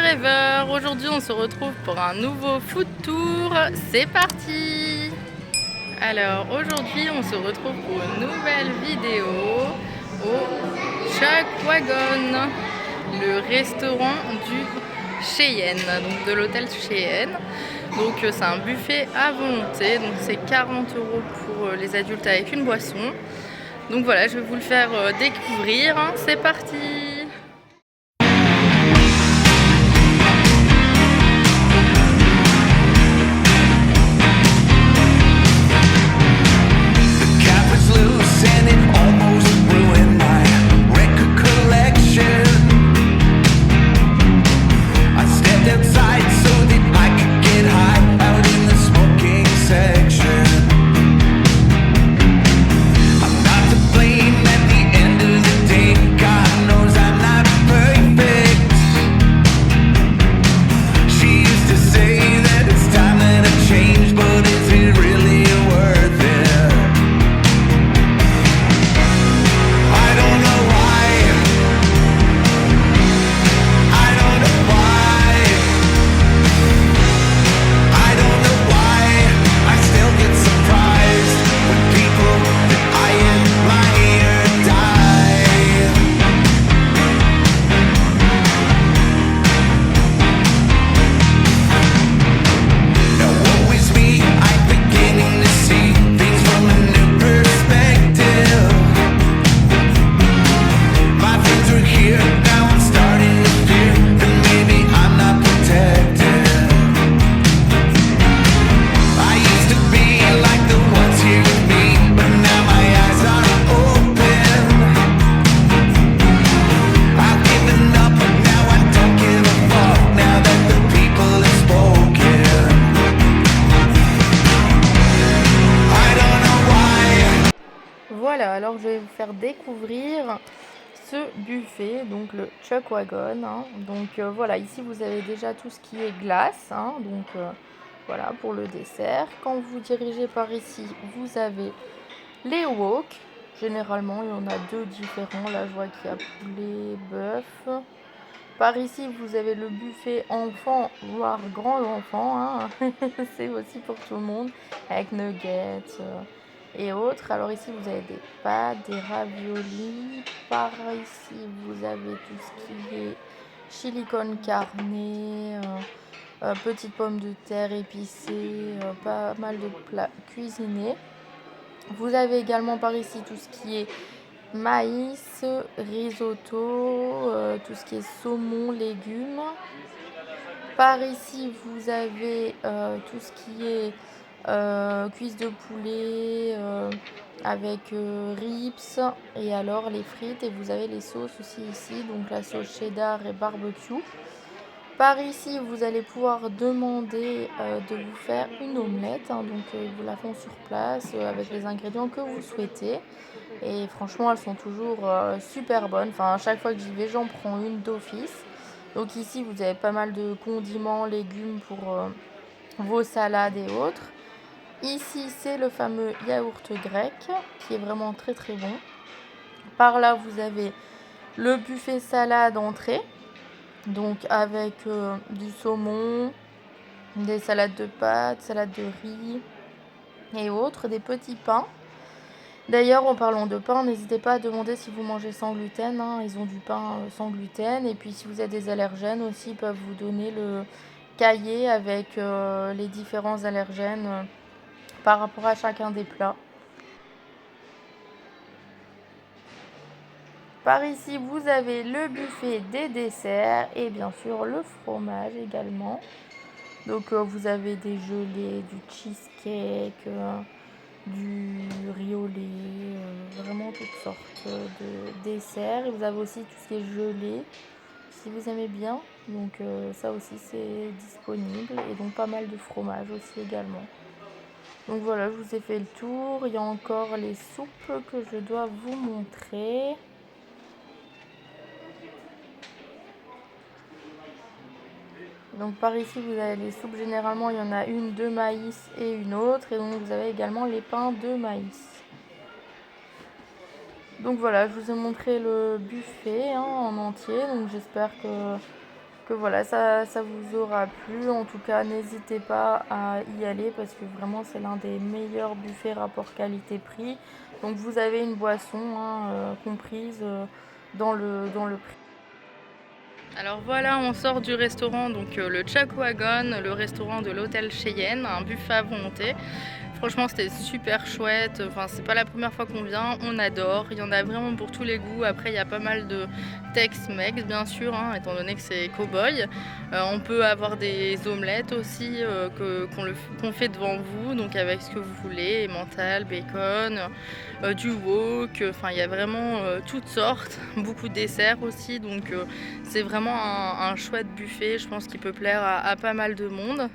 rêveurs, aujourd'hui on se retrouve pour un nouveau food tour, c'est parti. Alors aujourd'hui on se retrouve pour une nouvelle vidéo au Chuck Wagon, le restaurant du Cheyenne, donc de l'hôtel Cheyenne. Donc c'est un buffet à volonté, donc c'est 40 € pour les adultes avec une boisson. Donc voilà, je vais vous le faire découvrir, c'est parti. Voilà, alors je vais vous faire découvrir ce buffet, donc le Chuck Wagon. Donc voilà, ici vous avez déjà tout ce qui est glace, donc voilà pour le dessert. Quand vous dirigez par ici, vous avez les wok. Généralement, il y en a deux différents. Là, je vois qu'il y a poulet, bœuf. Par ici, vous avez le buffet enfant, voire grand enfant. C'est aussi pour tout le monde, avec nuggets et autres. Alors ici, vous avez des pâtes, des raviolis. Par ici, vous avez tout ce qui est chili con carne, petites pommes de terre épicées, pas mal de plats cuisinés. Vous avez également par ici tout ce qui est maïs, risotto, tout ce qui est saumon, légumes. Par ici, vous avez tout ce qui est cuisses de poulet avec ribs et alors les frites. Et vous avez les sauces aussi ici, donc la sauce cheddar et barbecue. Par ici, vous allez pouvoir demander de vous faire une omelette. Donc, ils vous la font sur place avec les ingrédients que vous souhaitez. Et franchement, elles sont toujours super bonnes. Enfin, à chaque fois que j'y vais, j'en prends une d'office. Donc ici, vous avez pas mal de condiments, légumes pour vos salades et autres. Ici, c'est le fameux yaourt grec qui est vraiment très très bon. Par là, vous avez le buffet salade entrée. Donc avec du saumon, des salades de pâtes, salade de riz et autres, des petits pains. D'ailleurs, en parlant de pain, n'hésitez pas à demander si vous mangez sans gluten. Ils ont du pain sans gluten. Et puis si vous êtes des allergènes aussi, ils peuvent vous donner le cahier avec les différents allergènes par rapport à chacun des plats. Par ici, vous avez le buffet des desserts et bien sûr le fromage également. Donc vous avez des gelées, du cheesecake, du riz au lait, vraiment toutes sortes de desserts. Et vous avez aussi tout ce qui est gelé, si vous aimez bien. Donc ça aussi c'est disponible. Et donc pas mal de fromage aussi également. Donc voilà, je vous ai fait le tour. Il y a encore les soupes que je dois vous montrer. Donc par ici, vous avez les soupes. Généralement, il y en a une de maïs et une autre. Et donc, vous avez également les pains de maïs. Donc voilà, je vous ai montré le buffet en entier. Donc j'espère que que voilà, ça vous aura plu. En tout cas, n'hésitez pas à y aller parce que vraiment c'est l'un des meilleurs buffets rapport qualité-prix. Donc vous avez une boisson hein, comprise dans le prix. Alors voilà, on sort du restaurant, donc le Chuck Wagon, le restaurant de l'hôtel Cheyenne, un buffet à volonté. Franchement, c'était super chouette. Enfin, c'est pas la première fois qu'on vient, on adore. Il y en a vraiment pour tous les goûts. Après, il y a pas mal de Tex-Mex, bien sûr, hein, étant donné que c'est cow-boy. On peut avoir des omelettes aussi qu'on fait devant vous, donc avec ce que vous voulez, emmental, bacon, du wok. Enfin, il y a vraiment toutes sortes. Beaucoup de desserts aussi, donc c'est vraiment un chouette buffet. Je pense qu'il peut plaire à pas mal de monde.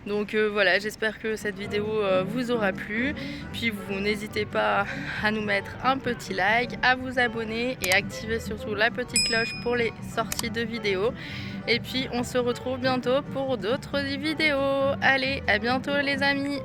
Donc voilà, j'espère que cette vidéo vous aura plu. Puis vous n'hésitez pas à nous mettre un petit like, à vous abonner et activer surtout la petite cloche pour les sorties de vidéos. Et puis on se retrouve bientôt pour d'autres vidéos. Allez, à bientôt les amis!